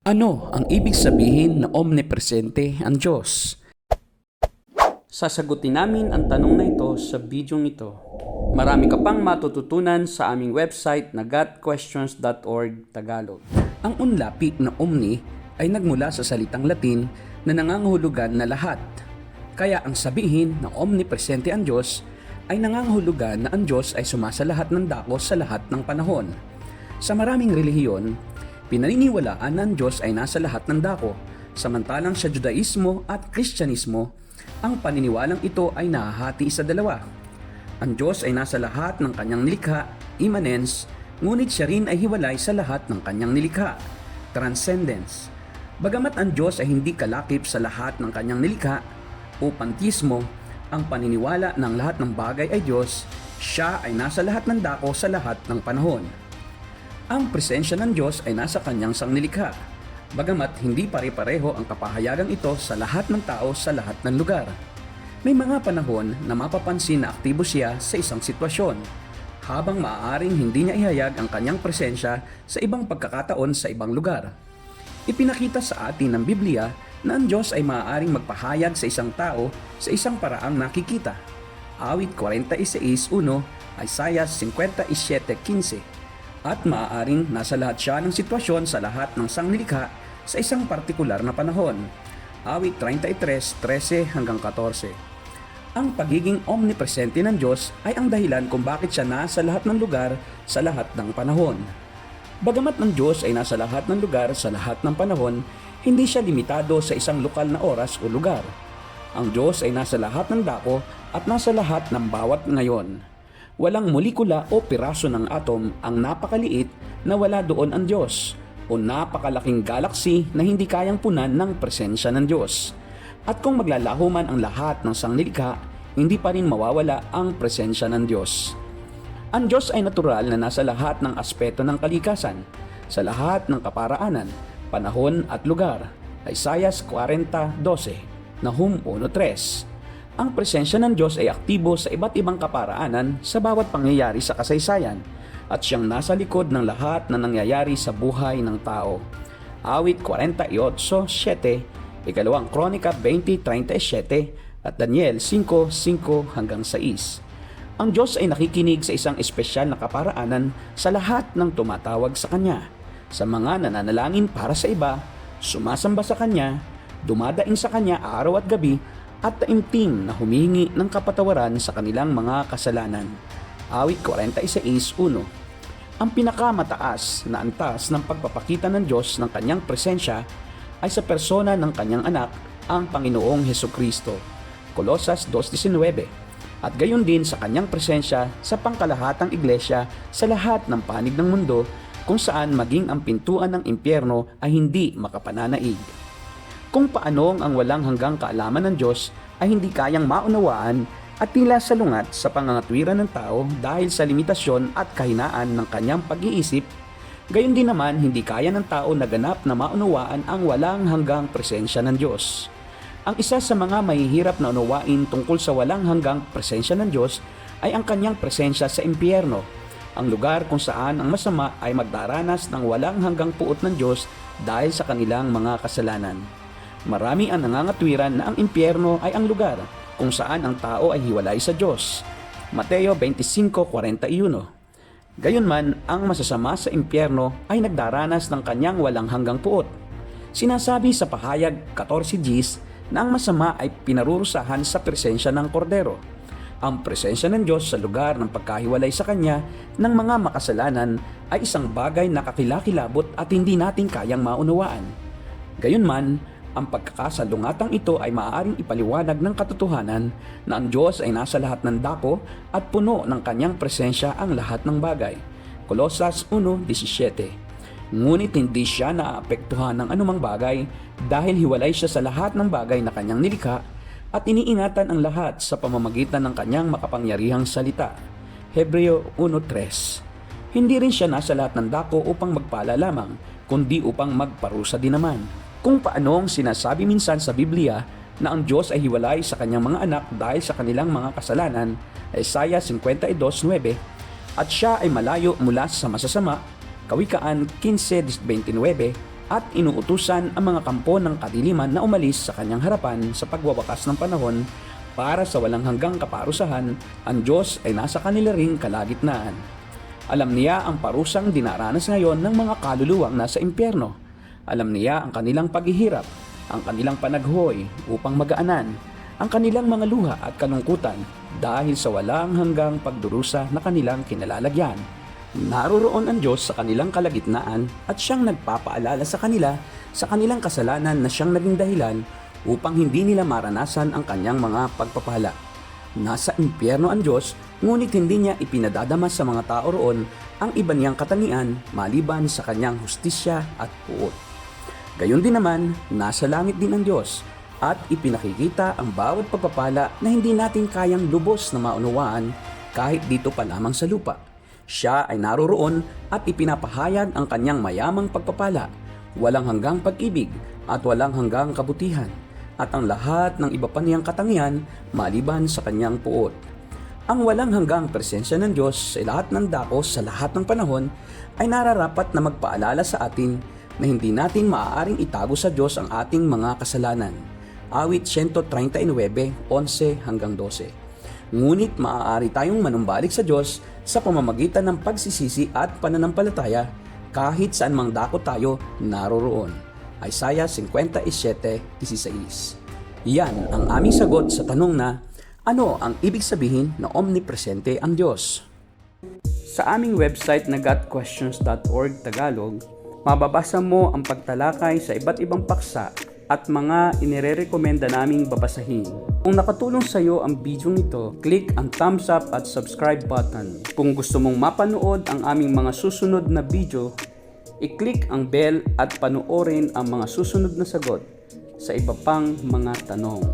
Ano ang ibig sabihin na omnipresente ang Diyos? Sasagutin namin ang tanong na ito sa bidyong ito. Marami ka pang matututunan sa aming website na gotquestions.org Tagalog. Ang unlapi na omni ay nagmula sa salitang Latin na nangangahulugan na lahat. Kaya ang sabihin na omnipresente ang Diyos ay nangangahulugan na ang Diyos ay sumasalahat ng dako sa lahat ng panahon. Sa maraming relihiyon, pinaniniwalaan na ang Diyos ay nasa lahat ng dako, samantalang sa Judaismo at Kristyanismo, ang paniniwalang ito ay nahahati sa dalawa. Ang Diyos ay nasa lahat ng kanyang nilikha, immanence, ngunit siya rin ay hiwalay sa lahat ng kanyang nilikha, transcendence. Bagamat ang Diyos ay hindi kalakip sa lahat ng kanyang nilikha, o pantismo, ang paniniwala ng lahat ng bagay ay Diyos, siya ay nasa lahat ng dako sa lahat ng panahon. Ang presensya ng Diyos ay nasa kanyang sangnilikha, bagamat hindi pare-pareho ang kapahayagang ito sa lahat ng tao sa lahat ng lugar. May mga panahon na mapapansin na aktibo siya sa isang sitwasyon, habang maaaring hindi niya ihayag ang kanyang presensya sa ibang pagkakataon sa ibang lugar. Ipinakita sa atin ng Biblia na ang Diyos ay maaaring magpahayag sa isang tao sa isang paraang nakikita. Awit 46:1, Isaiah 57:15. At maaaring nasa lahat siya ng sitwasyon sa lahat ng sangnilikha sa isang partikular na panahon. Awit 33:13-14. Ang pagiging omnipresente ng Diyos ay ang dahilan kung bakit siya nasa lahat ng lugar sa lahat ng panahon. Bagamat ang Diyos ay nasa lahat ng lugar sa lahat ng panahon, hindi siya limitado sa isang lokal na oras o lugar. Ang Diyos ay nasa lahat ng dako at nasa lahat ng bawat ngayon. Walang molekula o piraso ng atom ang napakaliit na wala doon ang Diyos, o napakalaking galaksi na hindi kayang punan ng presensya ng Diyos. At kung maglalaho man ang lahat ng sangnilikha, hindi pa rin mawawala ang presensya ng Diyos. Ang Diyos ay natural na nasa lahat ng aspeto ng kalikasan, sa lahat ng kaparaanan, panahon at lugar. Isaiah 40:12, Nahum 1:3. Ang presensya ng Diyos ay aktibo sa iba't ibang kaparaanan sa bawat pangyayari sa kasaysayan, at siyang nasa likod ng lahat na nangyayari sa buhay ng tao. Awit 48:7, Ikalawang Kronika 20:37 at Daniel 5:5-6. Ang Diyos ay nakikinig sa isang espesyal na kaparaanan sa lahat ng tumatawag sa Kanya, sa mga nananalangin para sa iba, sumasamba sa Kanya, dumadaing sa Kanya araw at gabi, at taimtim na humihingi ng kapatawaran sa kanilang mga kasalanan. Awit 46:1. Ang pinakamataas na antas ng pagpapakita ng Diyos ng kanyang presensya ay sa persona ng kanyang anak, ang Panginoong Hesukristo. Colosas 2:19. At gayon din sa kanyang presensya sa pangkalahatang iglesia sa lahat ng panig ng mundo, kung saan maging ang pintuan ng impyerno ay hindi makapananaig. Kung paanong ang walang hanggang kaalaman ng Diyos ay hindi kayang maunawaan at tila salungat sa pangangatwiran ng tao dahil sa limitasyon at kahinaan ng kanyang pag-iisip, gayon din naman hindi kaya ng tao na ganap na maunawaan ang walang hanggang presensya ng Diyos. Ang isa sa mga mahihirap na unawain tungkol sa walang hanggang presensya ng Diyos ay ang kanyang presensya sa impyerno, ang lugar kung saan ang masama ay magdaranas ng walang hanggang puot ng Diyos dahil sa kanilang mga kasalanan. Marami ang nangangatwiran na ang impyerno ay ang lugar kung saan ang tao ay hiwalay sa Diyos. Mateo 25:41. Gayunman, ang masasama sa impyerno ay nagdaranas ng kanyang walang hanggang puot. Sinasabi sa pahayag 14:10 na ang masama ay pinarurusahan sa presensya ng kordero. Ang presensya ng Diyos sa lugar ng pagkahiwalay sa Kanya ng mga makasalanan ay isang bagay na kakilakilabot at hindi natin kayang maunawaan. Gayunman, ang pagkakasalungatang ito ay maaaring ipaliwanag ng katotohanan na ang Diyos ay nasa lahat ng dako at puno ng kanyang presensya ang lahat ng bagay. Colosas 1:17. Ngunit hindi siya naapektuhan ng anumang bagay dahil hiwalay siya sa lahat ng bagay na kanyang nilikha at iniingatan ang lahat sa pamamagitan ng kanyang makapangyarihang salita. Hebreo 1:3. Hindi rin siya nasa lahat ng dako upang magpala lamang, kundi upang magparusa din naman. Kung paanong sinasabi minsan sa Biblia na ang Diyos ay hiwalay sa kanyang mga anak dahil sa kanilang mga kasalanan, Isaiah 52:9, at siya ay malayo mula sa masasama, Kawikaan 15:29, at inuutusan ang mga kampo ng kadiliman na umalis sa kanyang harapan sa pagwawakas ng panahon para sa walang hanggang kaparusahan. Ang Diyos ay nasa kanila ring kalagitnaan. Alam niya ang parusang dinaranas ngayon ng mga kaluluwang nasa impyerno. Alam niya ang kanilang paghihirap, ang kanilang panaghoy upang magaanan, ang kanilang mga luha at kalungkutan dahil sa walang hanggang pagdurusa na kanilang kinalalagyan. Naroroon ang Diyos sa kanilang kalagitnaan at siyang nagpapaalala sa kanila sa kanilang kasalanan na siyang naging dahilan upang hindi nila maranasan ang kanyang mga pagpapala. Nasa impyerno ang Diyos, ngunit hindi niya ipinadadama sa mga tao roon ang iba niyang katangian maliban sa kanyang hustisya at puot. Gayon din naman, nasa langit din ang Diyos at ipinakikita ang bawat pagpapala na hindi natin kayang lubos na maunawaan kahit dito pa lamang sa lupa. Siya ay naroroon at ipinapahayag ang kanyang mayamang pagpapala, walang hanggang pag-ibig at walang hanggang kabutihan, at ang lahat ng iba pa niyang katangian maliban sa kanyang puot. Ang walang hanggang presensya ng Diyos sa lahat ng dakos sa lahat ng panahon ay nararapat na magpaalala sa atin na hindi natin maaaring itago sa Diyos ang ating mga kasalanan. Awit 139:11-12. Ngunit maaari tayong manumbalik sa Diyos sa pamamagitan ng pagsisisi at pananampalataya kahit saan mang dako tayo naroroon. Isaiah 57:16. Yan ang aming sagot sa tanong na, ano ang ibig sabihin na omnipresente ang Diyos? Sa aming website na gotquestions.org Tagalog, mababasa mo ang pagtalakay sa iba't ibang paksa at mga inirerekomenda naming babasahin. Kung nakatulong sa iyo ang video nito, click ang thumbs up at subscribe button. Kung gusto mong mapanood ang aming mga susunod na video, i-click ang bell at panoorin ang mga susunod na sagot sa iba pang mga tanong.